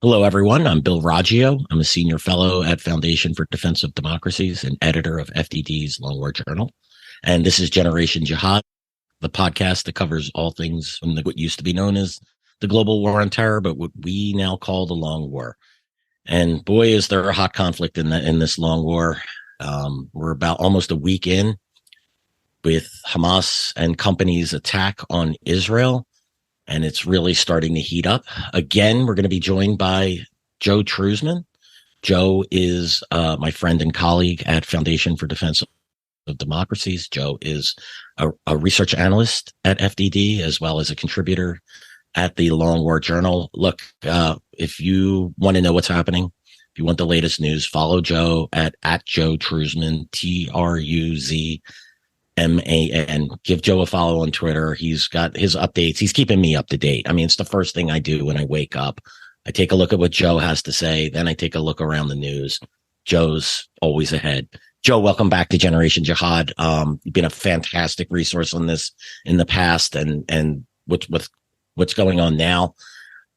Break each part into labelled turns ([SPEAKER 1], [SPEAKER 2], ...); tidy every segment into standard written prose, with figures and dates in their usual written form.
[SPEAKER 1] Hello, everyone. I'm Bill Raggio. I'm a senior fellow at Foundation for Defense of Democracies and editor of FDD's Long War Journal. And this is Generation Jihad, the podcast that covers all things from what used to be known as the global war on terror, but what we now call the Long War. And boy, is there a hot conflict in this Long War. We're about almost a week in with Hamas and company's attack on Israel, and it's really starting to heat up. Again, we're going to be joined by Joe Truzman. Joe is my friend and colleague at Foundation for Defense of Democracies. Joe is a research analyst at FDD, as well as a contributor at the Long War Journal. Look, if you want to know what's happening, if you want the latest news, follow Joe at Joe Truzman, TRUZMAN. Give Joe a follow on Twitter. He's got his updates. He's keeping me up to date. I mean, it's the first thing I do when I wake up. I take a look at what Joe has to say. Then I take a look around the news. Joe's always ahead. Joe, welcome back to Generation Jihad. You've been a fantastic resource on this in the past, and with what's going on now,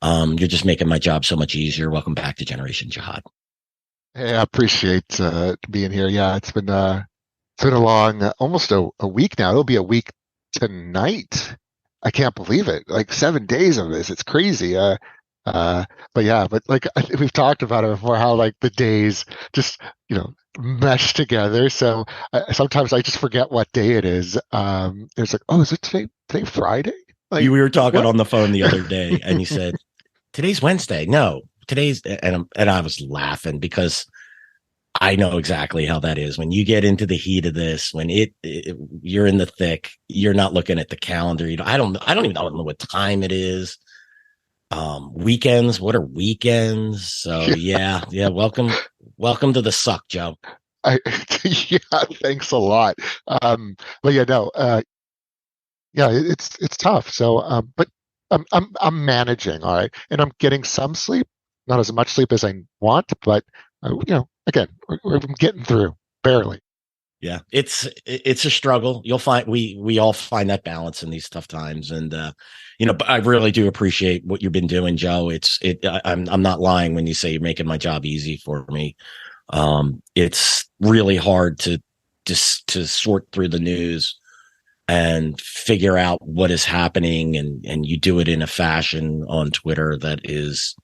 [SPEAKER 1] you're just making my job so much easier. Welcome back to Generation Jihad.
[SPEAKER 2] Hey, I appreciate being here. Yeah, it's been a long, almost a week now. It'll be a week tonight. I can't believe it. Like 7 days of this. It's crazy. But like we've talked about it before, how like the days just mesh together. So sometimes I just forget what day it is. It's like, oh, is it today Friday? Like,
[SPEAKER 1] We were talking
[SPEAKER 2] what?
[SPEAKER 1] on the phone the other day, and you said today's Wednesday. No, today's and I was laughing because I know exactly how that is. When you get into the heat of this, when you're in the thick, you're not looking at the calendar. I don't even know what time it is. Weekends, what are weekends? So yeah. Welcome to the suck, Joe.
[SPEAKER 2] I, yeah, thanks a lot. But yeah, no, yeah, it's tough. So, but I'm managing, all right, and I'm getting some sleep, not as much sleep as I want, but again, we're getting through barely.
[SPEAKER 1] Yeah, it's a struggle. You'll find we all find that balance in these tough times, and but I really do appreciate what you've been doing, Joe. I'm not lying when you say you're making my job easy for me. It's really hard to sort through the news and figure out what is happening, and you do it in a fashion on Twitter that is,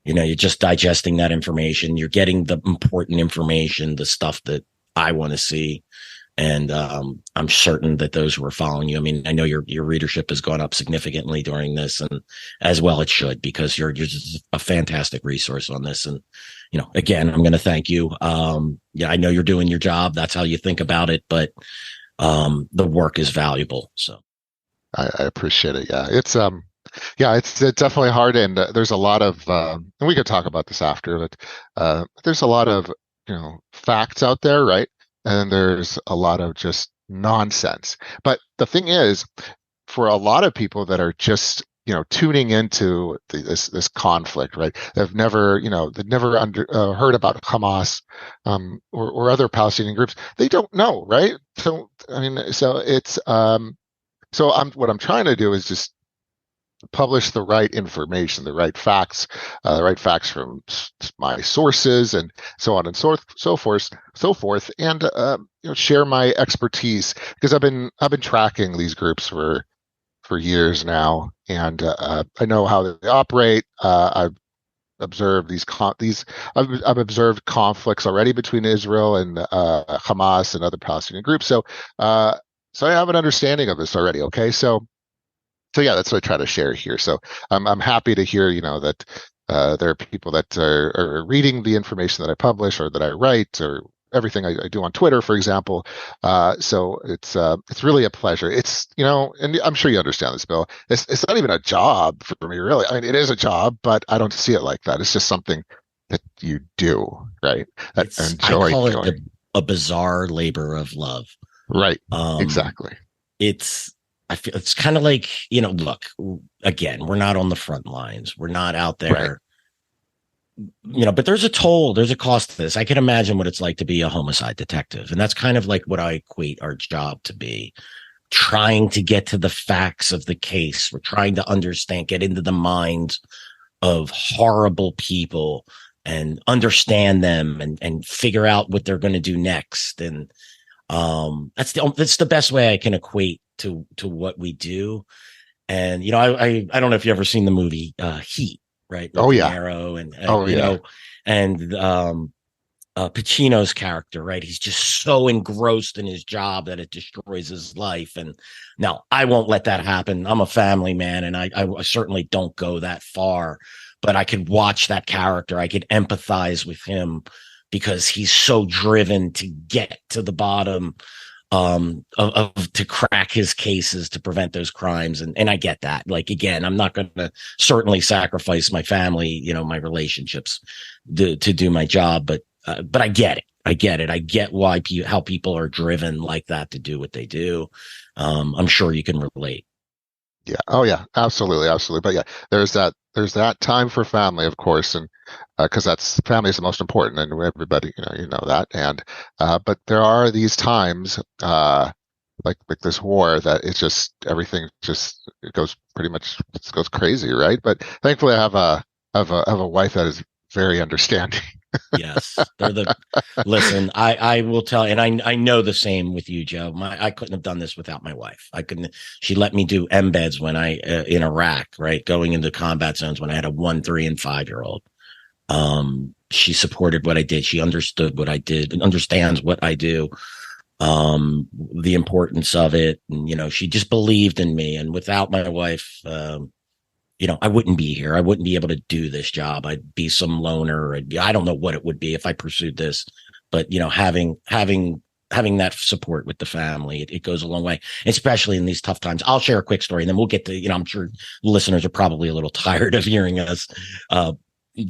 [SPEAKER 1] you're just digesting that information. You're getting the important information, the stuff that I want to see. And I'm certain that those who are following you, I mean, I know your readership has gone up significantly during this, and as well it should, because you're just a fantastic resource on this. And, again, I'm going to thank you. I know you're doing your job. That's how you think about it, but the work is valuable. So
[SPEAKER 2] I appreciate it. Yeah, it's definitely hard, and there's a lot of, and we could talk about this after, but there's a lot of facts out there, right? And there's a lot of just nonsense. But the thing is, for a lot of people that are just tuning into this conflict, right? They've never heard about Hamas, or other Palestinian groups. They don't know, right? So I mean, so it's what I'm trying to do is just publish the right information, the right facts from my sources, and so on and so forth, and share my expertise, because I've been tracking these groups for years now, and I know how they operate. I've observed I've observed conflicts already between Israel and Hamas and other Palestinian groups. So I have an understanding of this already. Okay, so yeah, that's what I try to share here. So I'm happy to hear, that there are people that are reading the information that I publish or that I write, or everything I do on Twitter, for example. So it's really a pleasure. It's and I'm sure you understand this, Bill. It's not even a job for me, really. I mean, it is a job, but I don't see it like that. It's just something that you do, right? That
[SPEAKER 1] I
[SPEAKER 2] enjoy
[SPEAKER 1] call it
[SPEAKER 2] doing.
[SPEAKER 1] a bizarre labor of love.
[SPEAKER 2] Right.
[SPEAKER 1] Um,
[SPEAKER 2] Exactly.
[SPEAKER 1] I feel it's kind of like, look, again, we're not on the front lines. We're not out
[SPEAKER 2] Right.
[SPEAKER 1] there, but there's a toll, there's a cost to this. I can imagine what it's like to be a homicide detective. And that's kind of like what I equate our job to be, trying to get to the facts of the case. We're trying to understand, get into the mind of horrible people and understand them and figure out what they're going to do next. And that's the best way I can equate to what we do. And I don't know if you ever seen the movie Heat, right, with
[SPEAKER 2] Oh
[SPEAKER 1] De
[SPEAKER 2] yeah.
[SPEAKER 1] Niro and
[SPEAKER 2] Oh yeah.
[SPEAKER 1] and Pacino's character, right? He's just so engrossed in his job that it destroys his life. And now I won't let that happen. I'm a family man, and I certainly don't go that far. But I could watch that character. I could empathize with him because he's so driven to get to the bottom of to crack his cases to prevent those crimes. And I get that. Like, again, I'm not going to certainly sacrifice my family, my relationships to do my job, but I get it. I get it. I get why how people are driven like that to do what they do. I'm sure you can relate.
[SPEAKER 2] Yeah. Oh yeah. Absolutely. Absolutely. But yeah, there's that time for family, of course, and because that's family is the most important, and everybody, you know that. And but there are these times, like this war, that it's just everything just it goes pretty much just goes crazy, right? But thankfully, I have a wife that is very understanding.
[SPEAKER 1] Yes, they're the. Listen, I will tell, and I know the same with you, Joe. I couldn't have done this without my wife. I couldn't. She let me do embeds when I in Iraq, right, going into combat zones when I had a 1, 3, and 5 year old. She supported what I did. She understood what I did and understands what I do. The importance of it, and she just believed in me. And without my wife, I wouldn't be here. I wouldn't be able to do this job. I'd be some loner. I don't know what it would be if I pursued this, but having that support with the family, it goes a long way, especially in these tough times. I'll share a quick story, and then we'll get to, I'm sure listeners are probably a little tired of hearing us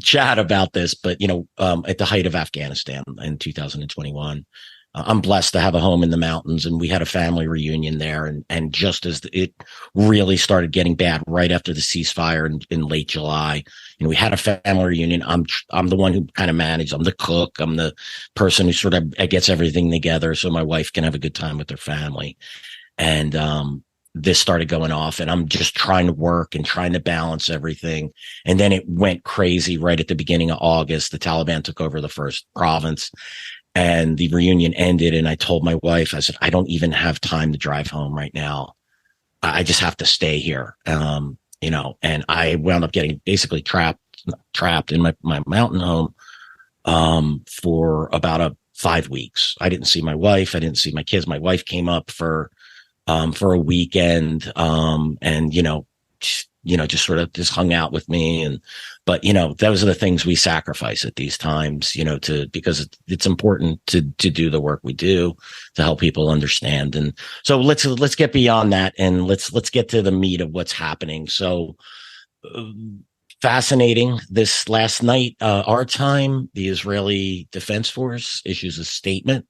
[SPEAKER 1] chat about this, but at the height of Afghanistan in 2021. I'm blessed to have a home in the mountains, and we had a family reunion there. And just as it really started getting bad right after the ceasefire in late July, we had a family reunion. I'm the one who kind of managed. I'm the cook. I'm the person who sort of gets everything together so my wife can have a good time with her family. And this started going off, and I'm just trying to work and trying to balance everything. And then it went crazy right at the beginning of August. The Taliban took over the first province. And the reunion ended, and I told my wife, I said, I don't even have time to drive home right now. I just have to stay here. And I wound up getting basically trapped in my mountain home, for about 5 weeks. I didn't see my wife. I didn't see my kids. My wife came up for a weekend, and just sort of just hung out with me. But those are the things we sacrifice at these times, because it's important to do the work we do to help people understand. And so let's get beyond that, and let's get to the meat of what's happening. So uh, fascinating. This last night, our time, the Israeli Defense Force issues a statement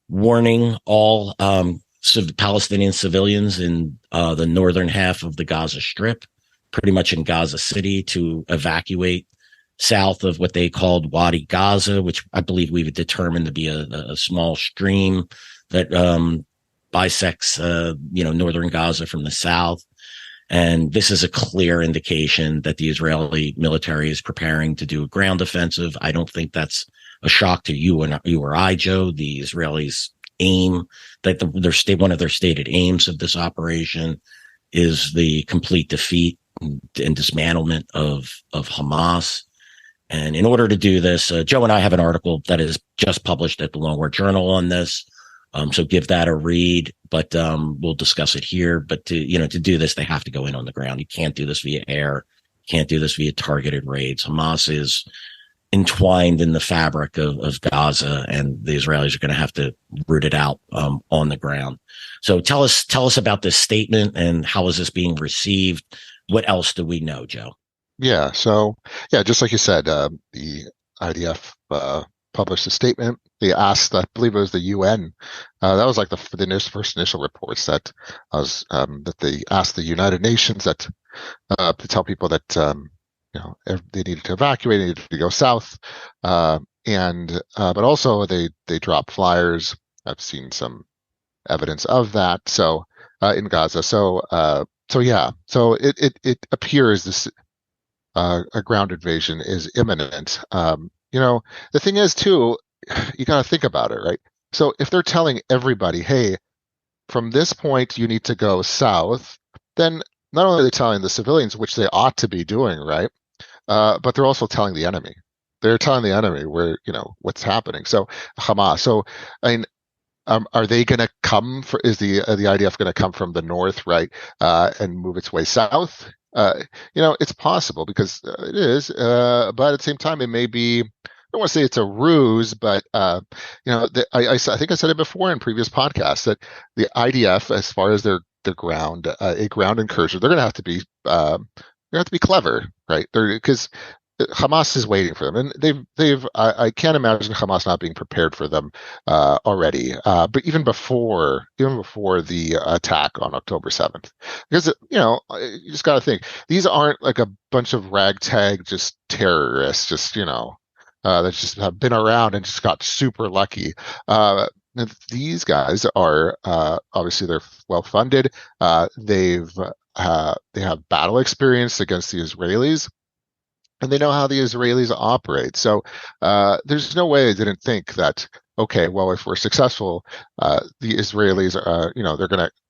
[SPEAKER 1] warning all Palestinian civilians in the northern half of the Gaza Strip, pretty much in Gaza City, to evacuate south of what they called Wadi Gaza, which I believe we've determined to be a small stream that bisects, northern Gaza from the south. And this is a clear indication that the Israeli military is preparing to do a ground offensive. I don't think that's a shock to you or I, Joe. The Israelis aim that one of their stated aims of this operation is the complete defeat and dismantlement of Hamas. And in order to do this, Joe and I have an article that is just published at the Long War Journal on this. So give that a read, but we'll discuss it here. But to do this, they have to go in on the ground. You can't do this via air. You can't do this via targeted raids. Hamas is entwined in the fabric of Gaza, and the Israelis are going to have to root it out on the ground. So tell us about this statement, and how is this being received? What else do we know, Joe?
[SPEAKER 2] Yeah. So yeah, just like you said, the IDF published a statement. They asked, I believe it was the UN. That was like the first initial reports that they asked the United Nations to tell people that they needed to evacuate, they needed to go south, and but also they dropped flyers. I've seen some evidence of that. So in Gaza, so yeah, so it appears this. a ground invasion is imminent. The thing is too, you got to think about it, right? So if they're telling everybody, hey, from this point you need to go south, then not only are they telling the civilians, which they ought to be doing, right? But they're also telling the enemy. They're telling the enemy where, what's happening. So Hamas. So I mean, are they going to come for? Is the IDF going to come from the north, right, and move its way south? It's possible because it is, but at the same time, it may be. I don't want to say it's a ruse, but I think I said it before in previous podcasts that the IDF, as far as their ground, a ground incursion, they're going to have to be clever, right? Because Hamas is waiting for them, and they've. I can't imagine Hamas not being prepared for them already. But even before the attack on October 7th, because you just got to think these aren't like a bunch of ragtag just terrorists, that just have been around and just got super lucky. These guys are obviously they're well funded. They have battle experience against the Israelis, and they know how the Israelis operate. So there's no way they didn't think that, okay, well, if we're successful, the Israelis,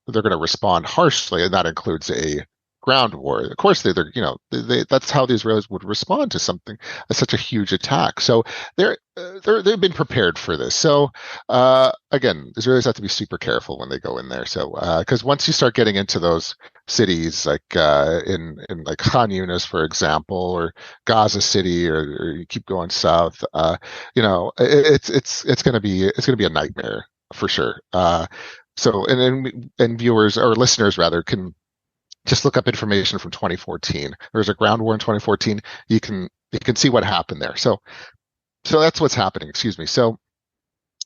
[SPEAKER 2] they're gonna respond harshly, and that includes a ground war. Of course, that's how the Israelis would respond to something such a huge attack. So they've been prepared for this. So again, Israelis have to be super careful when they go in there. So because once you start getting into those cities like in like Khan Yunis, for example, or Gaza City, or you keep going south, it's gonna be a nightmare for sure. So and viewers or listeners rather can just look up information from 2014. There was a ground war in 2014. You can see what happened there. So that's what's happening. Excuse me. So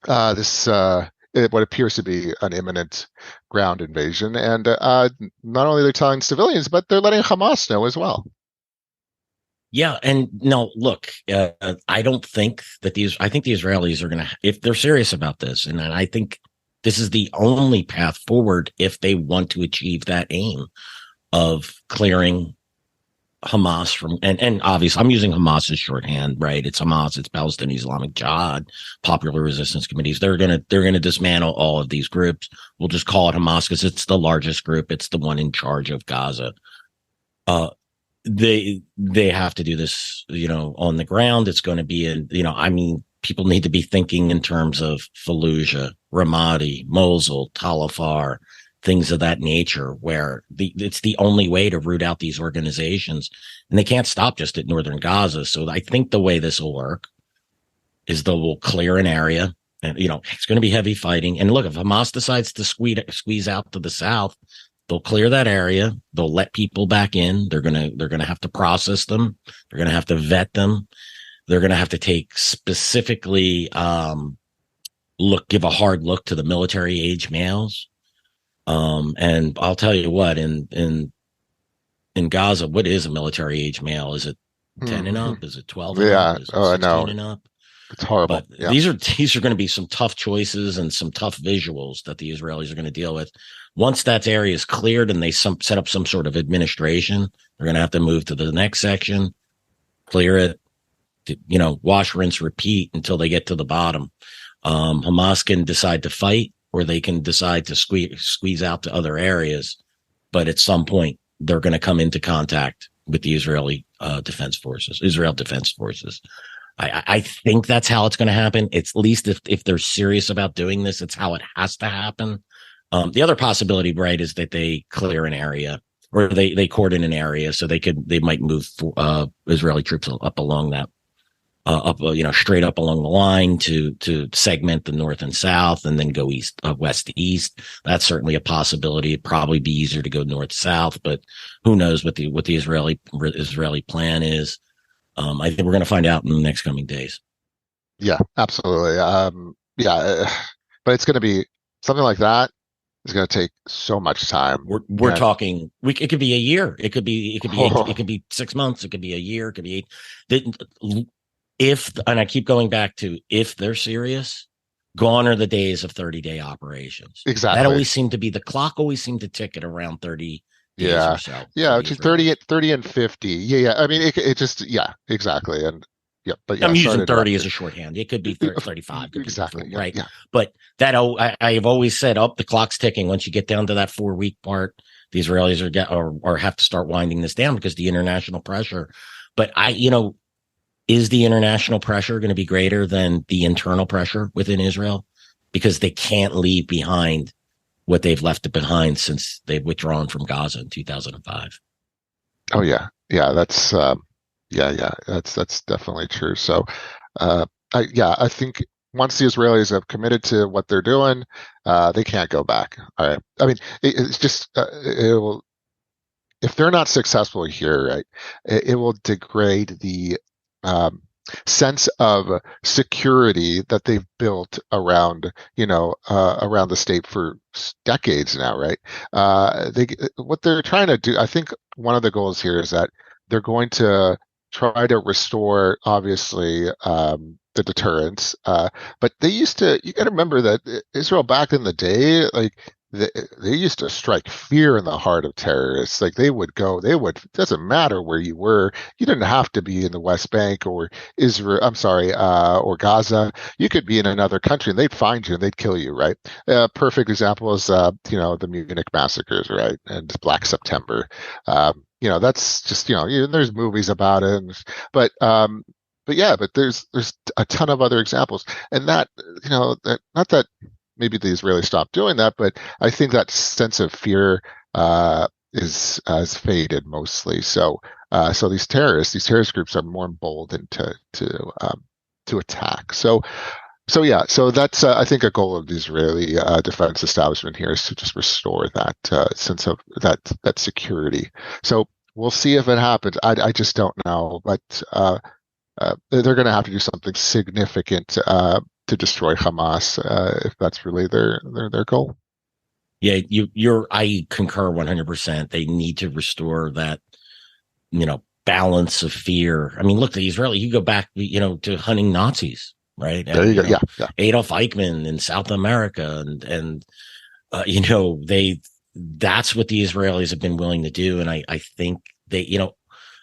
[SPEAKER 2] this what appears to be an imminent ground invasion, and not only they're telling civilians, but they're letting Hamas know as well.
[SPEAKER 1] Yeah, and no, look, I don't think that I think the Israelis are going to, if they're serious about this, and I think this is the only path forward if they want to achieve that aim of clearing Hamas from, and obviously I'm using Hamas as shorthand, right? It's Hamas, it's Palestinian Islamic Jihad, Popular Resistance Committees. They're gonna dismantle all of these groups. We'll just call it Hamas because it's the largest group. It's the one in charge of Gaza. They have to do this, on the ground. It's going to be people need to be thinking in terms of Fallujah, Ramadi, Mosul, Tal Afar, things of that nature, where it's the only way to root out these organizations, and they can't stop just at northern Gaza. So I think the way this will work is they'll clear an area, and it's going to be heavy fighting. And look, if Hamas decides to squeeze out to the south, they'll clear that area. They'll let people back in. They're gonna have to process them. They're gonna have to vet them. They're gonna have to take specifically give a hard look to the military age males. And I'll tell you what, in Gaza, what is a military age male? Is it 10 and up? Is it 12 and up? Is it 16 and up?
[SPEAKER 2] It's horrible.
[SPEAKER 1] But these are going to be some tough choices and some tough visuals that the Israelis are going to deal with. Once that area is cleared and they set up some sort of administration, they're going to have to move to the next section, clear it, wash, rinse, repeat until they get to the bottom. Hamas can decide to fight, or they can decide to squeeze out to other areas. But at some point, they're going to come into contact with the Israel Defense Forces. I think that's how it's going to happen. It's at least if they're serious about doing this, it's how it has to happen. The other possibility, right, is that they clear an area, or they cordon an area so they might move Israeli troops up along that, straight up along the line to segment the north and south, and then go west to east. That's certainly a possibility. It'd probably be easier to go north south, but who knows what the Israeli plan is. I think we're going to find out in the next coming days.
[SPEAKER 2] Yeah, absolutely. But it's going to be something like that. It's going to take so much time.
[SPEAKER 1] We're talking. It could be a year. It could be. It could be 6 months. It could be a year. It could be 8. And I keep going back to, if they're serious, gone are the days of 30-day operations.
[SPEAKER 2] Exactly.
[SPEAKER 1] That always seemed to be, the clock always seemed to tick at around 30 days or
[SPEAKER 2] Yeah.
[SPEAKER 1] so for
[SPEAKER 2] Yeah,
[SPEAKER 1] the
[SPEAKER 2] between 30,
[SPEAKER 1] Israelis.
[SPEAKER 2] 30 and 50. Yeah, yeah. I mean, it just, yeah, exactly. And yeah, but yeah,
[SPEAKER 1] I'm
[SPEAKER 2] sorry to
[SPEAKER 1] using
[SPEAKER 2] interrupt
[SPEAKER 1] 30
[SPEAKER 2] you.
[SPEAKER 1] as a shorthand. It could be 30, 35, could be
[SPEAKER 2] Exactly.
[SPEAKER 1] before,
[SPEAKER 2] Yeah,
[SPEAKER 1] right?
[SPEAKER 2] yeah.
[SPEAKER 1] But I've always said, oh, the clock's ticking. Once you get down to that 4 week part, the Israelis or have to start winding this down because the international pressure. But is the international pressure going to be greater than the internal pressure within Israel? Because they can't leave behind what they've left behind since they've withdrawn from Gaza in 2005.
[SPEAKER 2] Oh yeah. Yeah, yeah, yeah, that's definitely true. So, uh, I think once the Israelis have committed to what they're doing, they can't go back. All right. I mean, it's just it will if they're not successful here, right, it will degrade the um, sense of security that they've built around, around the state for decades now, right? What they're trying to do, I think, one of the goals here is that they're going to try to restore, obviously, the deterrence. But they used to, you got to remember that Israel back in the day, like they, they used to strike fear in the heart of terrorists. Like it doesn't matter where you were. You didn't have to be in the West Bank or Israel, I'm sorry, or Gaza. You could be in another country and they'd find you and they'd kill you, right? Perfect example is, the Munich massacres, right? And Black September. That's just, there's movies about it. But yeah, but there's a ton of other examples. And not that maybe the Israelis stopped doing that, but I think that sense of fear is has faded mostly. So these terrorist groups are more emboldened to attack. So yeah, so that's I think a goal of the Israeli defense establishment here is to just restore that sense of that security. So we'll see if it happens. I just don't know, but they're going to have to do something significant to destroy Hamas if that's really their goal.
[SPEAKER 1] Yeah, I concur 100%. They need to restore that, balance of fear. I mean, look, the Israeli, you go back, to hunting Nazis, right?
[SPEAKER 2] There you go. Yeah, yeah.
[SPEAKER 1] Adolf Eichmann in South America and that's what the Israelis have been willing to do. And I think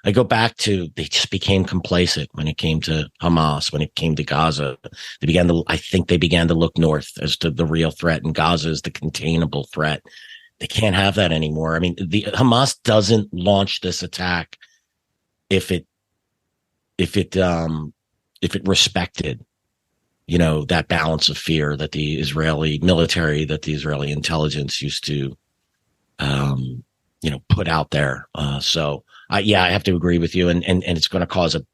[SPEAKER 1] I go back to they just became complacent when it came to Hamas, when it came to Gaza. I think they began to look north as to the real threat, and Gaza is the containable threat. They can't have that anymore. I mean, the Hamas doesn't launch this attack if it respected, that balance of fear that the Israeli military, that the Israeli intelligence used to, put out there. I have to agree with you, and it's going to cause a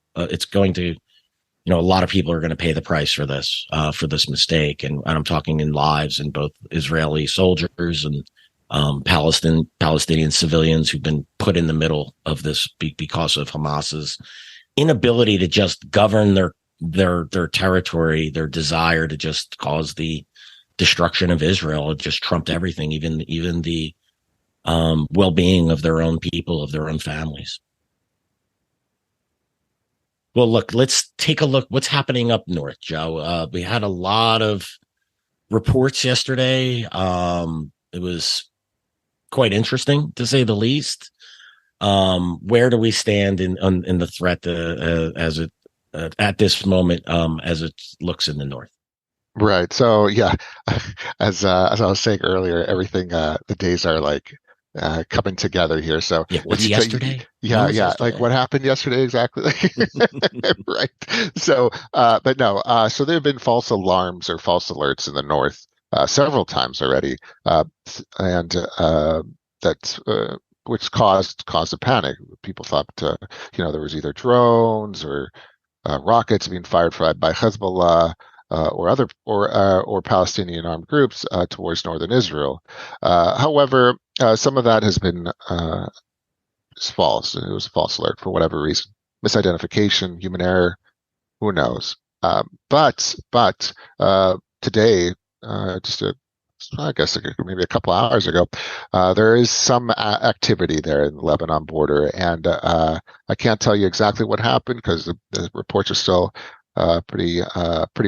[SPEAKER 1] lot of people are going to pay the price for this mistake, and I'm talking in lives and both Israeli soldiers and Palestinian civilians who've been put in the middle of this because of Hamas's inability to just govern their territory, their desire to just cause the destruction of Israel. It just trumped everything, even the well-being of their own people, of their own families. Well, look, let's take a look. What's happening up north, Joe? We had a lot of reports yesterday. It was quite interesting, to say the least. Where do we stand in the threat as it at this moment as it looks in the north?
[SPEAKER 2] Right. So yeah, as I was saying earlier, everything the days are like coming together here. So
[SPEAKER 1] Yeah,
[SPEAKER 2] if
[SPEAKER 1] what's
[SPEAKER 2] you take,
[SPEAKER 1] yesterday? When
[SPEAKER 2] yeah,
[SPEAKER 1] was
[SPEAKER 2] yeah, like
[SPEAKER 1] yesterday?
[SPEAKER 2] what happened yesterday exactly. Right. So, but no, so there have been false alarms or false alerts in the north several times already, and that which caused a panic. People thought, there was either drones or rockets being fired by Hezbollah or other or Palestinian armed groups towards northern Israel. However, some of that has been false. It was a false alert for whatever reason, misidentification, human error. Who knows? But today, just I guess maybe a couple hours ago, there is some activity there in the Lebanon border, and I can't tell you exactly what happened because the reports are still pretty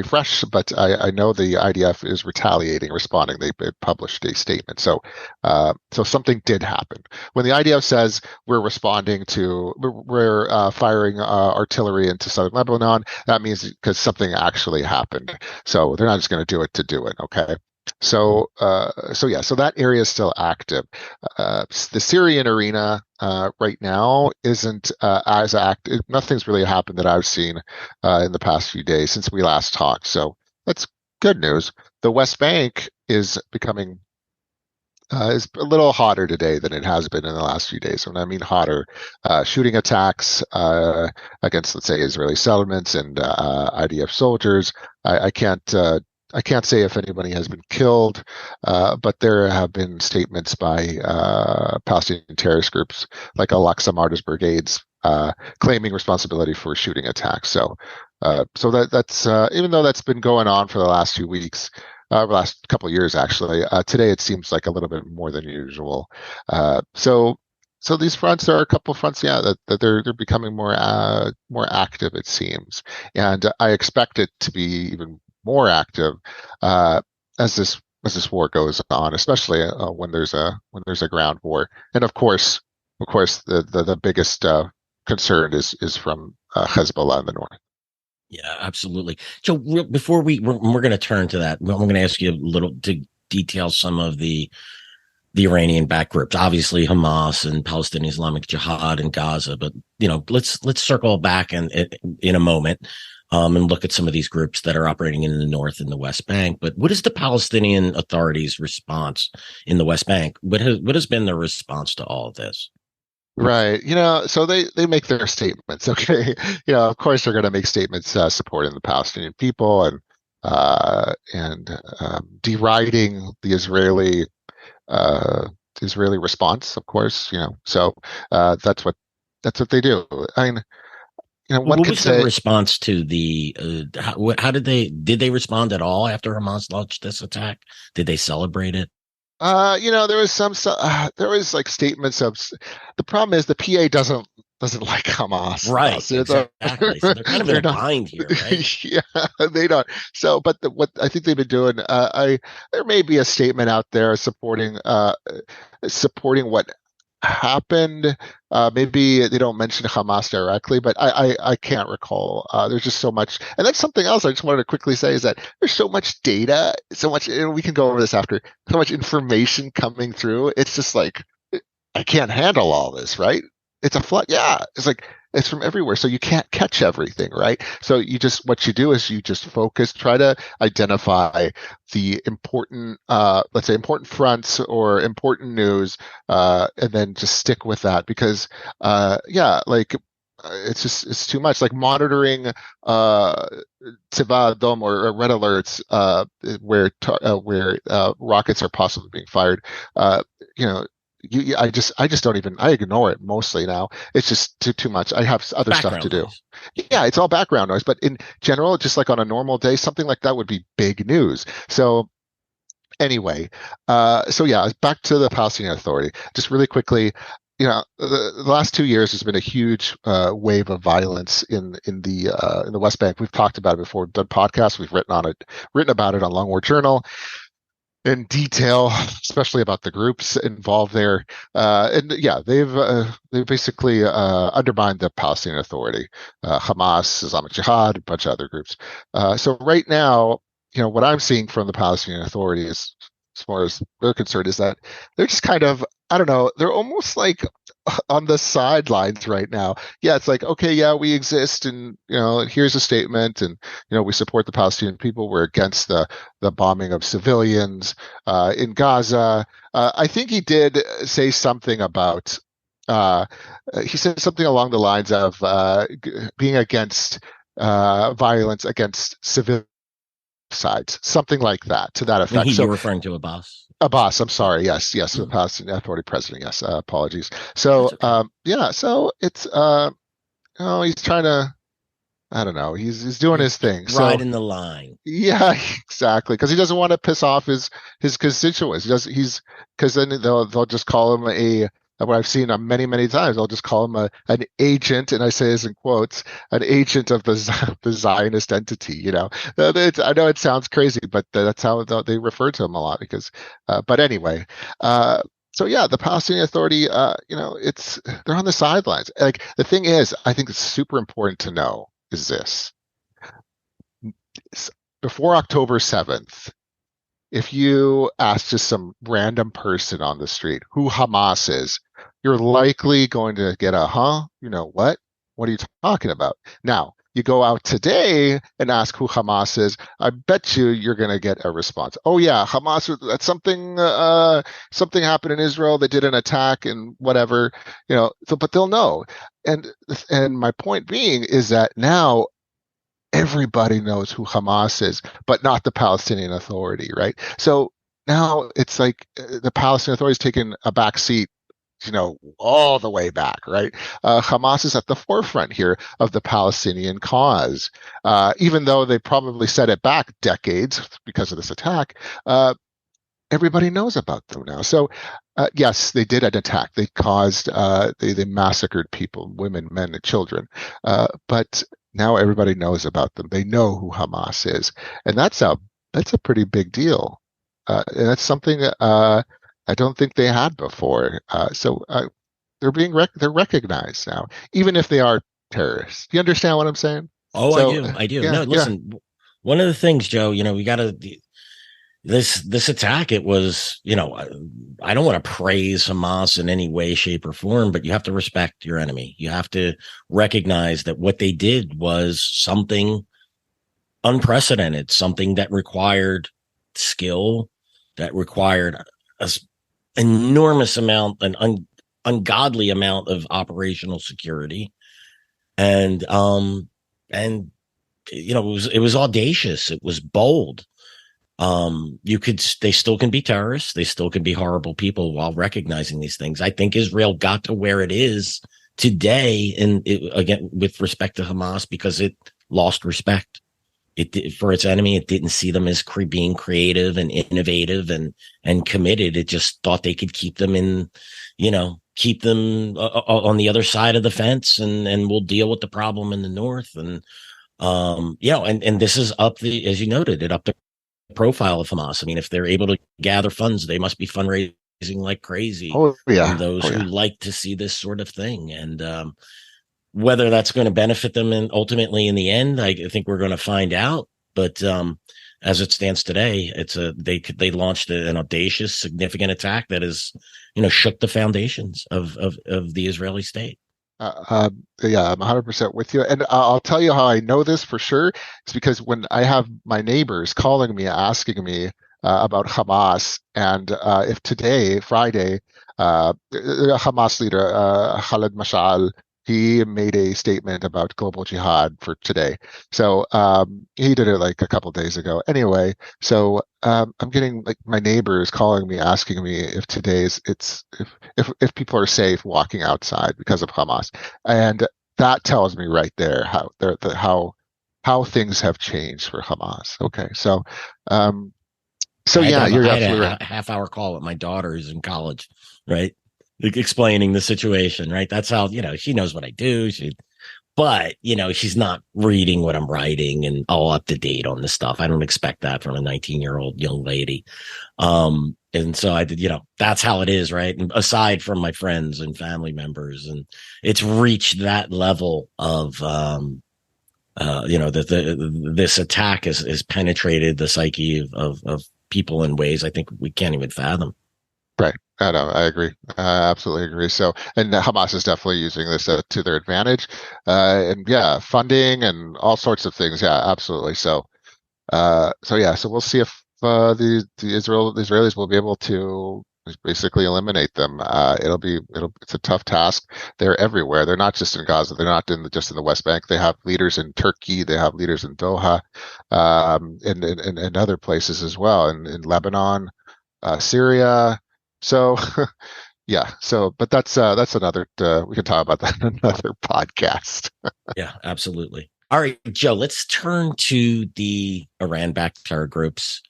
[SPEAKER 2] fresh. But I know the IDF is retaliating, responding. They published a statement. So something did happen. When the IDF says we're responding to, we're firing artillery into southern Lebanon, that means because something actually happened. So they're not just going to do it to do it. Okay. So that area is still active. The Syrian arena right now isn't as active. Nothing's really happened that I've seen in the past few days since we last talked. So that's good news. The West Bank is a little hotter today than it has been in the last few days. When I mean hotter, shooting attacks against, let's say, Israeli settlements and IDF soldiers. I can't say if anybody has been killed, but there have been statements by Palestinian terrorist groups like Al-Aqsa Martyrs Brigades claiming responsibility for shooting attacks. So that's even though that's been going on for the last few weeks, last couple of years actually. Today it seems like a little bit more than usual. So these fronts, there are a couple of fronts, yeah, that they're becoming more active, it seems, and I expect it to be even more active uh, as this war goes on, especially when there's a ground war, and of course, the biggest concern is from Hezbollah in the north.
[SPEAKER 1] Yeah, absolutely. So before we're going to turn to that, I'm going to ask you a little to detail some of the Iranian backed groups, obviously Hamas and Palestinian Islamic Jihad in Gaza. But let's circle back in a moment and look at some of these groups that are operating in the north and the West Bank. But what is the Palestinian Authority's response in the West Bank? What has been their response to all of this?
[SPEAKER 2] Right. So they make their statements. Okay. Of course they're going to make statements supporting the Palestinian people and deriding the Israeli response, of course. That's what they do. I mean, one
[SPEAKER 1] What
[SPEAKER 2] could
[SPEAKER 1] was their
[SPEAKER 2] say,
[SPEAKER 1] response to the? How did they respond at all after Hamas launched this attack? Did they celebrate it?
[SPEAKER 2] there was there was like statements of. The problem is the PA doesn't like Hamas.
[SPEAKER 1] Right,
[SPEAKER 2] So
[SPEAKER 1] exactly. So they're kind of in
[SPEAKER 2] they're
[SPEAKER 1] a
[SPEAKER 2] not.
[SPEAKER 1] bind here, right?
[SPEAKER 2] Yeah, they don't. So, but what I think they've been doing, there may be a statement out there supporting what happened. Maybe they don't mention Hamas directly, but I can't recall. There's just so much, and that's something else I just wanted to quickly say is that there's so much data, so much, and we can go over this after, so much information coming through. It's just like I can't handle all this, right? It's a flood. Yeah, it's like it's from everywhere, so you can't catch everything, right? So what you do is you just focus, try to identify the important, let's say, important fronts or important news, and then just stick with that because, yeah, like it's too much. Like monitoring Tzeva Adom or red alerts where rockets are possibly being fired. You know, I just don't even, I ignore it mostly now. It's just too much. I have
[SPEAKER 1] It's
[SPEAKER 2] other stuff to
[SPEAKER 1] background
[SPEAKER 2] do.
[SPEAKER 1] noise.
[SPEAKER 2] Yeah, it's all background noise, but in general, just like on a normal day, something like that would be big news. So anyway, so yeah, back to the Palestinian Authority. Just really quickly, the last 2 years there's been a huge wave of violence in the West Bank. We've talked about it before, done podcasts, we've written about it on Long War Journal in detail, especially about the groups involved there. And yeah, they've basically undermined the Palestinian Authority, Hamas, Islamic Jihad, a bunch of other groups. So right now, what I'm seeing from the Palestinian Authority is, as far as they're concerned, is that they're just kind of, I don't know, they're almost like on the sidelines right now. Yeah, it's like, okay, yeah, we exist, and here's a statement, and we support the Palestinian people. We're against the bombing of civilians in Gaza. I think he did say something about. Uh, he said something along the lines of being against violence against civil sides, something like that, to that
[SPEAKER 1] And
[SPEAKER 2] effect.
[SPEAKER 1] you're
[SPEAKER 2] So
[SPEAKER 1] referring to Abbas.
[SPEAKER 2] Abbas, I'm sorry. Yes, the
[SPEAKER 1] Mm,
[SPEAKER 2] Palestinian Authority president. Yes, apologies. So,
[SPEAKER 1] that's okay.
[SPEAKER 2] yeah, so it's he's trying to, I don't know, he's doing
[SPEAKER 1] He's
[SPEAKER 2] his thing. So,
[SPEAKER 1] riding the line.
[SPEAKER 2] yeah, exactly, because he doesn't want to piss off his constituents. Because then they'll just call him what I've seen many, many times. I'll just call him an agent, and I say this in quotes, an agent of the Zionist entity. I know it sounds crazy, but that's how they refer to him a lot. But anyway, so yeah, the Palestinian Authority, it's they're on the sidelines. Like the thing is, I think it's super important to know is this: before October 7th, if you ask just some random person on the street who Hamas is, you're likely going to get a huh? You know what? What are you talking about? Now, you go out today and ask who Hamas is, I bet you're going to get a response. Oh yeah, Hamas, that's something happened in Israel. They did an attack and whatever, but they'll know. And my point being is that now everybody knows who Hamas is, but not the Palestinian Authority, right? So now it's like the Palestinian Authority is taking a back seat, all the way back, right? Hamas is at the forefront here of the Palestinian cause, even though they probably set it back decades because of this attack. Everybody knows about them now. So, yes, they did an attack. They caused, they massacred people, women, men, and children. But now everybody knows about them. They know who Hamas is, and that's a pretty big deal. And that's something that I don't think they had before. They're recognized now, even if they are terrorists. Do you understand what I'm saying?
[SPEAKER 1] Oh, I
[SPEAKER 2] So,
[SPEAKER 1] do. I do.
[SPEAKER 2] yeah,
[SPEAKER 1] No,
[SPEAKER 2] yeah.
[SPEAKER 1] listen, one of the things, Joe, we got to, this attack, it was, I don't want to praise Hamas in any way, shape, or form, but you have to respect your enemy. You have to recognize that what they did was something unprecedented, something that required skill, that required an enormous amount, an ungodly amount of operational security. And it was audacious. It was bold. They still can be terrorists. They still can be horrible people while recognizing these things. I think Israel got to where it is today, and again, with respect to Hamas, because it lost respect. For its enemy, it didn't see them as being creative and innovative and committed. It just thought they could keep them on the other side of the fence, and we'll deal with the problem in the north. And and this is as you noted, it up the profile of Hamas. I mean, if they're able to gather funds, they must be fundraising like crazy
[SPEAKER 2] Oh
[SPEAKER 1] from
[SPEAKER 2] yeah.
[SPEAKER 1] those
[SPEAKER 2] Oh
[SPEAKER 1] who
[SPEAKER 2] yeah.
[SPEAKER 1] like to see this sort of thing. And whether that's going to benefit them ultimately in the end, I think we're going to find out. But as it stands today, they launched an audacious, significant attack that is, shook the foundations of the Israeli state.
[SPEAKER 2] Yeah, I'm 100% with you. And I'll tell you how I know this for sure. It's because when I have my neighbors calling me, asking me about Hamas, and if today, Friday, Hamas leader Khaled Mashal, he made a statement about global jihad for today. So he did it like a couple days ago. Anyway, so I'm getting like my neighbors calling me, asking me if if people are safe walking outside because of Hamas, and that tells me right there how things have changed for Hamas. Okay, um, so
[SPEAKER 1] I had to
[SPEAKER 2] yeah,
[SPEAKER 1] have a,
[SPEAKER 2] you're
[SPEAKER 1] I had
[SPEAKER 2] absolutely right.
[SPEAKER 1] a half-hour call with my daughter who's in college, right? Explaining the situation, right? That's how, she knows what I do. But, she's not reading what I'm writing and all up to date on the stuff. I don't expect that from a 19-year-old young lady. And so I did, that's how it is, right? And aside from my friends and family members, and it's reached that level of, this attack has penetrated the psyche of people in ways I think we can't even fathom.
[SPEAKER 2] Right. I know. I agree. I absolutely agree. So, and Hamas is definitely using this to their advantage, and yeah, funding and all sorts of things. Yeah, absolutely. So yeah. So we'll see if the Israelis will be able to basically eliminate them. It's a tough task. They're everywhere. They're not just in Gaza. They're not just in the West Bank. They have leaders in Turkey. They have leaders in Doha, and other places as well, in Lebanon, Syria. So yeah. But that's another. We can talk about that in another podcast.
[SPEAKER 1] Yeah, absolutely. All right, Joe, let's turn to the Iran-backed terror groups.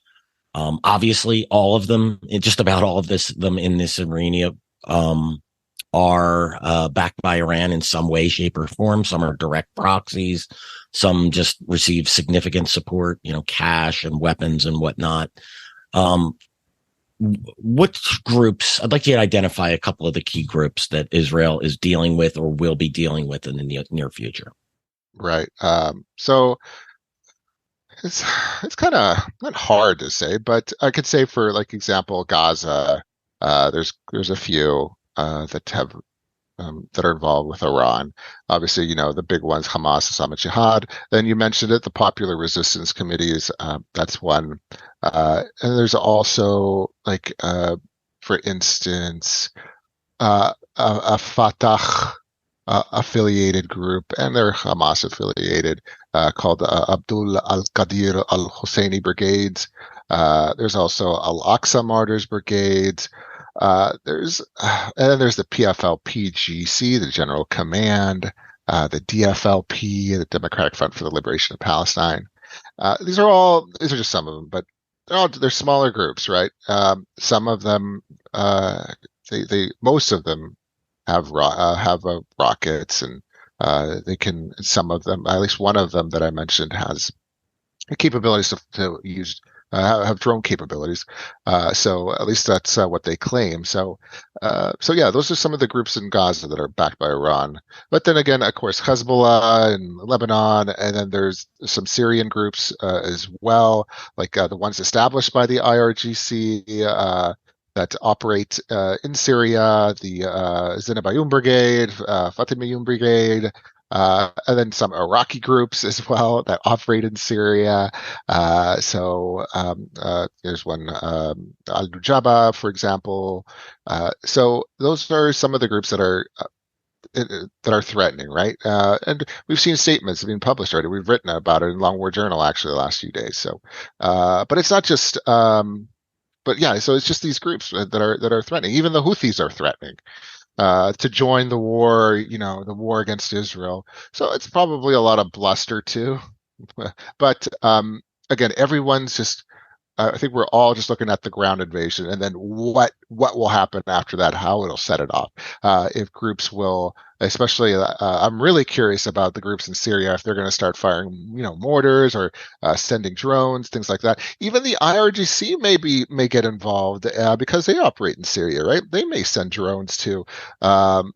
[SPEAKER 1] Obviously, all of them, just about all of them in this arena, um, are backed by Iran in some way, shape, or form. Some are direct proxies. Some just receive significant support, cash and weapons and whatnot. Um, what groups? I'd like you to identify a couple of the key groups that Israel is dealing with or will be dealing with in the near future.
[SPEAKER 2] Right. So it's it's kind of not hard to say, but I could say for like example, Gaza, there's a few that are involved with Iran. Obviously, the big ones, Hamas, Islamic Jihad. Then you mentioned it, the Popular Resistance Committees. That's one. And there's also like, for instance, a Fatah affiliated group, and they're Hamas affiliated, called Abdul al-Qadir al-Husseini Brigades. There's also Al-Aqsa Martyrs Brigades. And then there's the PFLP-GC, the General Command, the DFLP, the Democratic Front for the Liberation of Palestine. These are just some of them, but they're smaller groups, right? Some of them, most of them have rockets, and they can. Some of them, at least one of them that I mentioned, has the capabilities to use have drone capabilities. So at least that's what they claim. So yeah, those are some of the groups in Gaza that are backed by Iran. But then again, of course, Hezbollah and Lebanon, and then there's some Syrian groups as well, like the ones established by the IRGC. That operate in Syria, the Zinabayun Brigade, Fatimiyun Brigade, and then some Iraqi groups as well that operate in Syria. There's one, Al-Nujaba, for example. So those are some of the groups that are threatening, right? And we've seen statements being published already. We've written about it in Long War Journal actually the last few days. So, but it's not just. But yeah, so it's just these groups that are threatening. Even the Houthis are threatening to join the war, the war against Israel. So it's probably a lot of bluster too. But again, everyone's just. I think we're all just looking at the ground invasion, and then what will happen after that, how it'll set it off. If groups will, especially, I'm really curious about the groups in Syria if they're going to start firing, mortars or sending drones, things like that. Even the IRGC may get involved because they operate in Syria, right? They may send drones to
[SPEAKER 1] And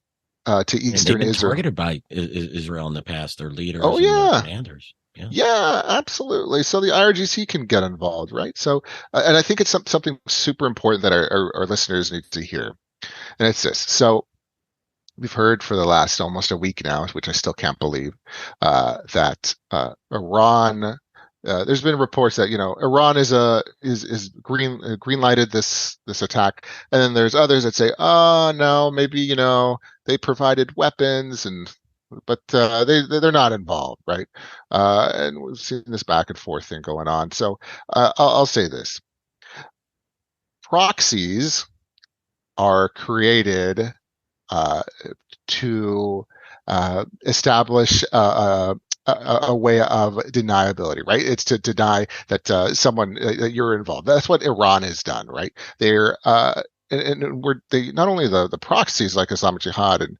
[SPEAKER 1] they've
[SPEAKER 2] eastern
[SPEAKER 1] been
[SPEAKER 2] Israel.
[SPEAKER 1] targeted by Israel in the past, their
[SPEAKER 2] Oh
[SPEAKER 1] leaders and their
[SPEAKER 2] yeah.
[SPEAKER 1] commanders. Yeah.
[SPEAKER 2] Yeah, absolutely. So the IRGC can get involved, right? So, and I think it's something super important that our listeners need to hear. And it's this. So we've heard for the last almost a week now, which I still can't believe, that Iran. There's been reports that Iran is green lighted this attack, and then there's others that say, oh no, maybe they provided weapons, but they're not involved, right? And we've seen this back and forth thing going on. So I'll say this: proxies are created uh, to establish a way of deniability, right? It's to deny that someone that you're involved. That's what Iran has done, right? They're and they not only the proxies like Islamic Jihad and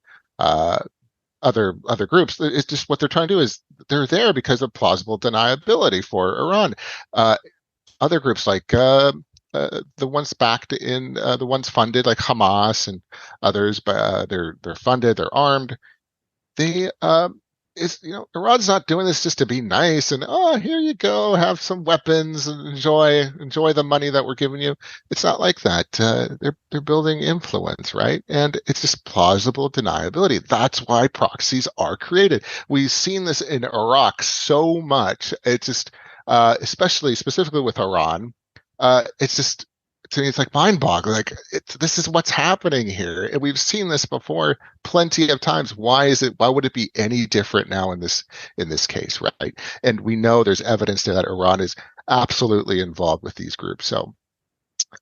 [SPEAKER 2] other groups. It's just what they're trying to do is they're there because of plausible deniability for Iran. Other groups like the ones backed in the ones funded like Hamas and others, but they're funded, they're armed. They is Iran's not doing this just to be nice and here you go, have some weapons and enjoy the money that we're giving you. It's not like that. They're building influence, right? And it's just plausible deniability. That's why proxies are created. We've seen this in Iraq so much. It's just especially specifically with Iran. It's just to me, it's like mind-boggling. Like this is what's happening here, and we've seen this before plenty of times. Why would it be any different now in this case, right? And we know there's evidence that Iran is absolutely involved with these groups. So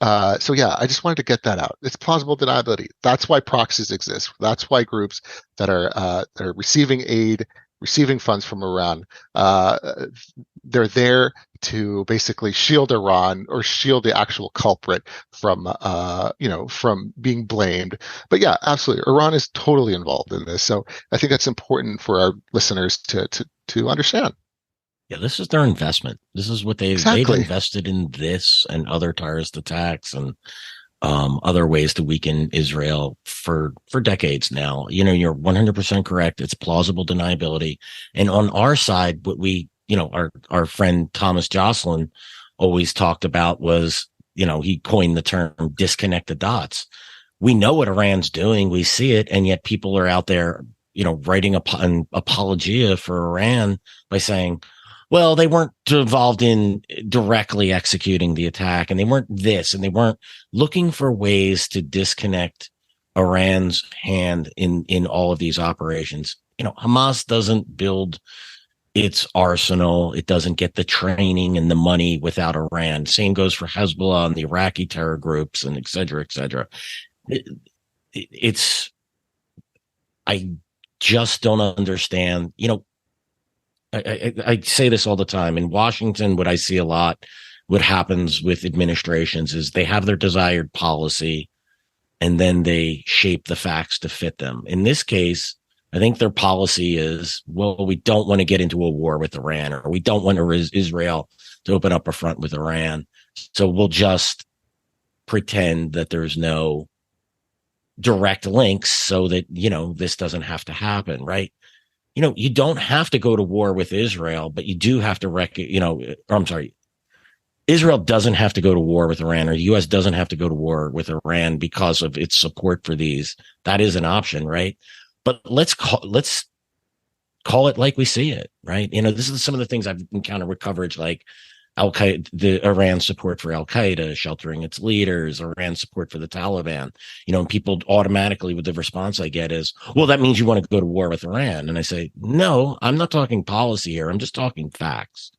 [SPEAKER 2] yeah, I just wanted to get that out. It's plausible deniability. That's why proxies exist. That's why groups that are receiving aid, receiving funds from Iran, they're there to basically shield Iran or shield the actual culprit from from being blamed. But yeah, absolutely, Iran is totally involved in this. So I think that's important for our listeners to understand.
[SPEAKER 1] Yeah, this is their investment. This is what they've
[SPEAKER 2] Exactly.
[SPEAKER 1] invested in this and other terrorist attacks and other ways to weaken Israel for decades now. You know, you're 100% correct. It's plausible deniability. And on our side, what we, our friend Thomas Jocelyn always talked about was, he coined the term disconnect the dots. We know what Iran's doing. We see it. And yet people are out there, writing an apologia for Iran by saying, well, they weren't involved in directly executing the attack, and they weren't this, and they weren't looking for ways to disconnect Iran's hand in all of these operations. Hamas doesn't build its arsenal. It doesn't get the training and the money without Iran. Same goes for Hezbollah and the Iraqi terror groups and et cetera, et cetera. It's, I just don't understand. I say this all the time. In Washington, what I see a lot, what happens with administrations is they have their desired policy and then they shape the facts to fit them. In this case, I think their policy is, well, we don't want to get into a war with Iran, or we don't want Israel to open up a front with Iran. So we'll just pretend that there's no direct links so that, this doesn't have to happen, right? You don't have to go to war with Israel, but you do have to I'm sorry, Israel doesn't have to go to war with Iran, or the U.S. doesn't have to go to war with Iran because of its support for these. That is an option, right? But let's call it like we see it, right? This is some of the things I've encountered with coverage, like Al Qaeda, the Iran support for Al Qaeda, sheltering its leaders, Iran support for the Taliban. And people automatically, with the response I get is, well, that means you want to go to war with Iran. And I say, no, I'm not talking policy here. I'm just talking facts.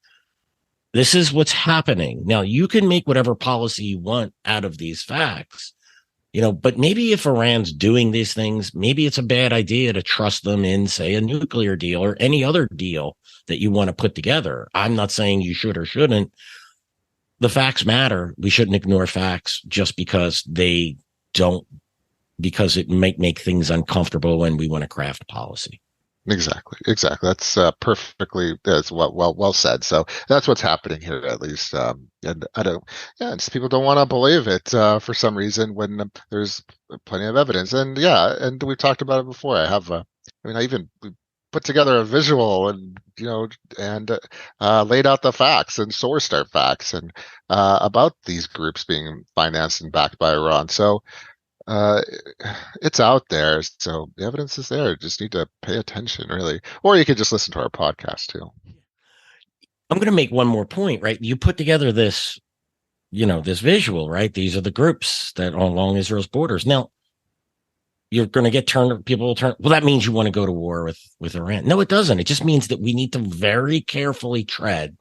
[SPEAKER 1] This is what's happening. Now, you can make whatever policy you want out of these facts, but maybe if Iran's doing these things, maybe it's a bad idea to trust them in, say, a nuclear deal or any other deal that you want to put together. I'm not saying you should or shouldn't. The facts matter. We shouldn't ignore facts just because because it might make things uncomfortable when we want to craft policy.
[SPEAKER 2] Exactly. That's well said. So that's what's happening here, at least. And I don't, yeah, just people don't want to believe it for some reason when there's plenty of evidence. And yeah, and we've talked about it before. I even put together a visual and laid out the facts and sourced our facts and about these groups being financed and backed by Iran. So uh, it's out there, so the evidence is there. Just need to pay attention, really. Or you could just listen to our podcast too.
[SPEAKER 1] I'm going to make one more point, right? You put together this, this visual, right? These are the groups that are along Israel's borders. Now, you're going to get people will turn. Well, that means you want to go to war with Iran. No, it doesn't. It just means that we need to very carefully tread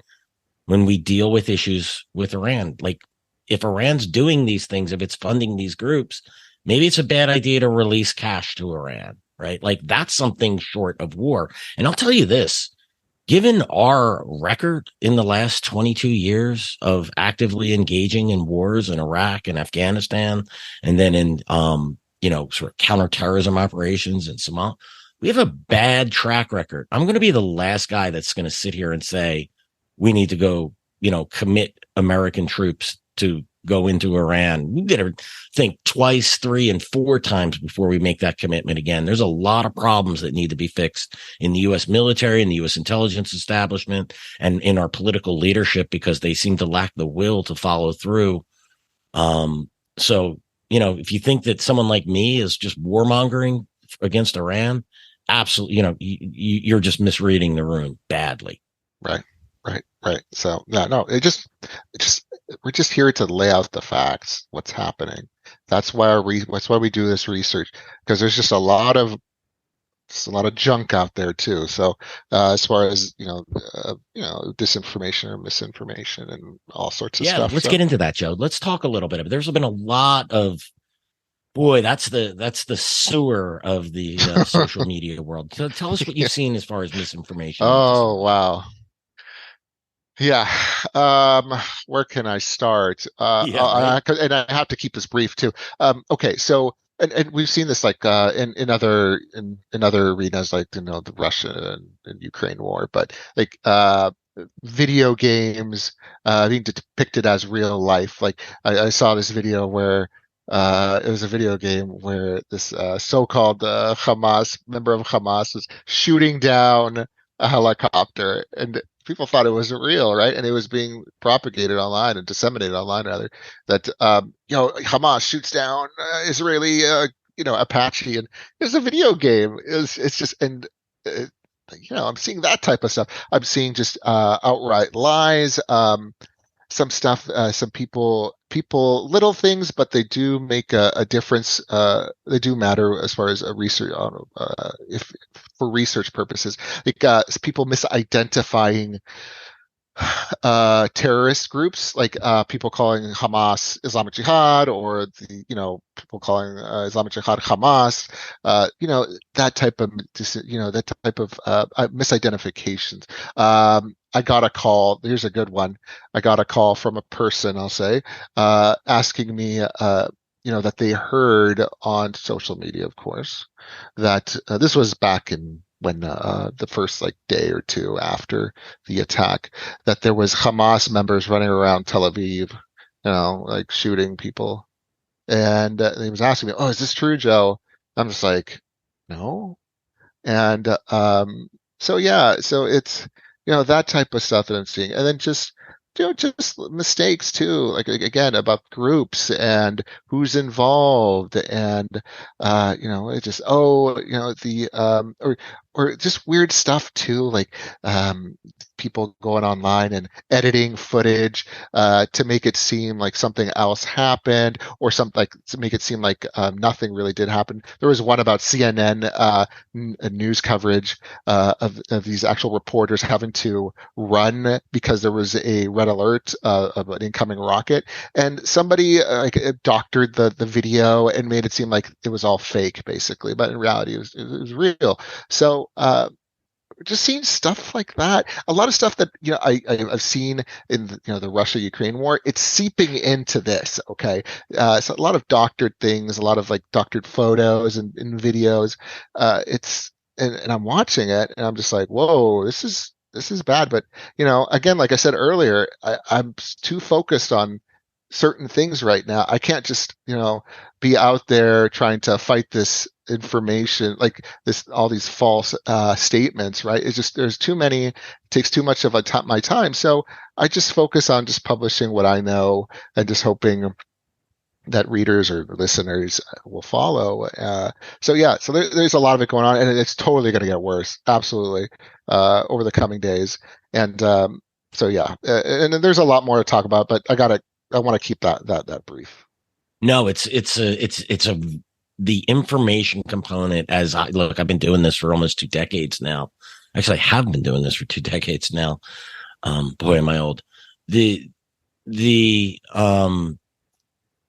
[SPEAKER 1] when we deal with issues with Iran. Like, if Iran's doing these things, if it's funding these groups, maybe it's a bad idea to release cash to Iran, right? Like, that's something short of war. And I'll tell you this, given our record in the last 22 years of actively engaging in wars in Iraq and Afghanistan, and then in, sort of counterterrorism operations in Somalia, we have a bad track record. I'm going to be the last guy that's going to sit here and say, we need to go, commit American troops to go into Iran. We better think twice, 3, and 4 times before we make that commitment again. There's a lot of problems that need to be fixed in the U.S. military, in the U.S. intelligence establishment, and in our political leadership, because they seem to lack the will to follow through. So, if you think that someone like me is just warmongering against Iran, absolutely, you're just misreading the room badly.
[SPEAKER 2] Right. So yeah, no, we're just here to lay out the facts, what's happening. That's why we do this research, because there's just a lot of junk out there too. So as far as disinformation or misinformation and all sorts of
[SPEAKER 1] Yeah,
[SPEAKER 2] stuff.
[SPEAKER 1] let's
[SPEAKER 2] So
[SPEAKER 1] get into that, Joe. Let's talk a little bit of it. There's been a lot of, boy, that's the sewer of the social media world. So tell us what
[SPEAKER 2] yeah.
[SPEAKER 1] you've seen as far as misinformation and
[SPEAKER 2] Oh
[SPEAKER 1] disinformation.
[SPEAKER 2] wow. Yeah. Where can I start?
[SPEAKER 1] Yeah, right.
[SPEAKER 2] And I have to keep this brief too. Okay, so and we've seen this like in other arenas, like the Russia and Ukraine war, but like video games being depicted as real life. Like I saw this video where it was a video game where this so-called Hamas member of Hamas was shooting down a helicopter, and people thought it wasn't real, right? And it was being propagated online and disseminated online, rather, that Hamas shoots down Israeli, Apache, and it's a video game. It's just and. Uh, I'm seeing that type of stuff. I'm seeing just outright lies. Some stuff, some little things, but they do make a difference. They do matter as far as a research, if for research purposes. Like people misidentifying terrorist groups, like people calling Hamas Islamic Jihad, or people calling Islamic Jihad Hamas. That type of misidentifications. I got a call. Here's a good one. I got a call from a person, I'll say, asking me, that they heard on social media, of course, that this was back in when the first like day or two after the attack, that there was Hamas members running around Tel Aviv, like shooting people. And he was asking me, "Oh, is this true, Joe?" I'm just like, "No." And so yeah, so it's that type of stuff that I'm seeing, and then just mistakes too, like again about groups and who's involved, and it just the or just weird stuff too, like people going online and editing footage to make it seem like something else happened, or something like to make it seem like nothing really did happen. There was one about CNN news coverage of these actual reporters having to run because there was a red alert of an incoming rocket, and somebody doctored the video and made it seem like it was all fake, basically, but in reality it was real. So just seeing stuff like that, a lot of stuff that I've seen in the Russia-Ukraine war, it's seeping into this. Okay, so a lot of doctored things, a lot of like doctored photos and videos. It's and I'm watching it and I'm just like, whoa, this is bad. But again, like I said earlier, I'm too focused on certain things right now. I can't just be out there trying to fight this information, like this, all these false statements, right? It's just there's too many, it takes too much of my time. So I just focus on just publishing what I know and just hoping that readers or listeners will follow. So yeah, so there's a lot of it going on, and it's totally going to get worse, absolutely, over the coming days. And so yeah, and there's a lot more to talk about, but I want to keep that brief.
[SPEAKER 1] No, it's a the information component. As I look, I've been doing this for almost 2 decades now. Actually, I have been doing this for 2 decades now. Boy, am I old. The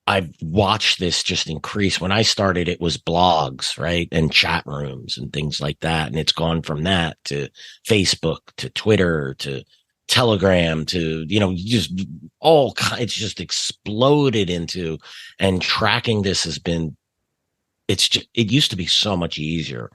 [SPEAKER 1] I've watched this just increase. When I started, it was blogs, right? And chat rooms and things like that. And it's gone from that to Facebook, to Twitter, to Telegram, to, just all kinds. It's just exploded into, and tracking this has been, it used to be so much easier.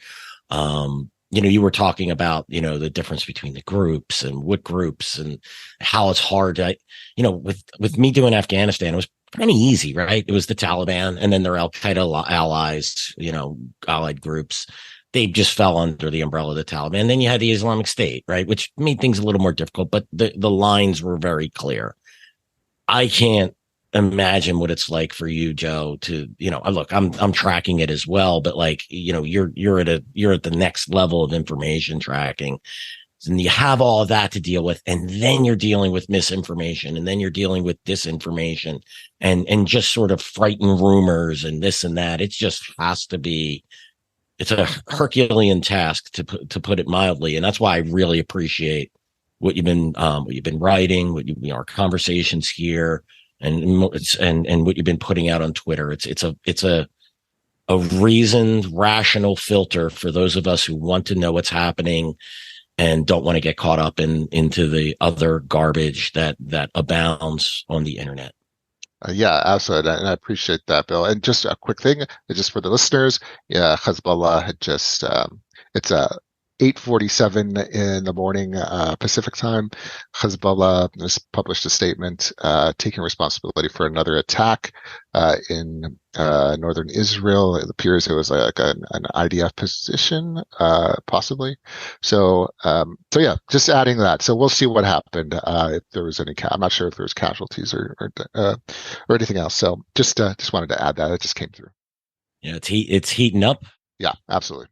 [SPEAKER 1] You were talking about, the difference between the groups and what groups and how it's hard to, with me doing Afghanistan, it was pretty easy, right? It was the Taliban and then their Al Qaeda allies, allied groups. They just fell under the umbrella of the Taliban. And then you had the Islamic State, right? Which made things a little more difficult, but the lines were very clear. I can't imagine what it's like for you, Joe, to, look, I'm tracking it as well, but like, you're at the next level of information tracking, and you have all of that to deal with. And then you're dealing with misinformation, and then you're dealing with disinformation and just sort of frightened rumors and this and that. It just has to be, it's a Herculean task to put it mildly. And that's why I really appreciate what you've been writing, our conversations here, and what you've been putting out on Twitter. It's a reasoned, rational filter for those of us who want to know what's happening and don't want to get caught up into the other garbage that abounds on the internet.
[SPEAKER 2] Yeah, absolutely. And I appreciate that, Bill. And just a quick thing, just for the listeners, yeah, Hezbollah had just, it's 8:47 in the morning Pacific time. Hezbollah has published a statement taking responsibility for another attack in northern Israel. It appears it was like an IDF position, possibly. So yeah, just adding that. So we'll see what happened. If there was any, I'm not sure if there was casualties or anything else. So just wanted to add that. It just came through.
[SPEAKER 1] Yeah, it's heating up.
[SPEAKER 2] Yeah, absolutely.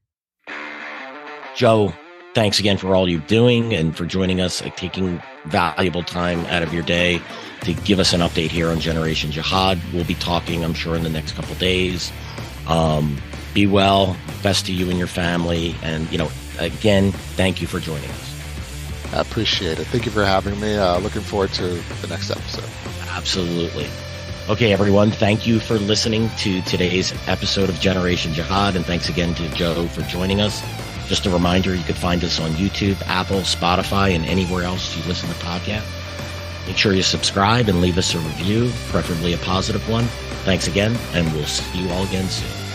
[SPEAKER 1] Joe, thanks again for all you're doing and for joining us, taking valuable time out of your day to give us an update here on Generation Jihad. We'll be talking, I'm sure, in the next couple of days. Be well, best to you and your family. And, again, thank you for joining us.
[SPEAKER 2] I appreciate it. Thank you for having me. Looking forward to the next episode.
[SPEAKER 1] Absolutely. Okay, everyone, thank you for listening to today's episode of Generation Jihad. And thanks again to Joe for joining us. Just a reminder, you can find us on YouTube, Apple, Spotify, and anywhere else you listen to podcasts. Make sure you subscribe and leave us a review, preferably a positive one. Thanks again, and we'll see you all again soon.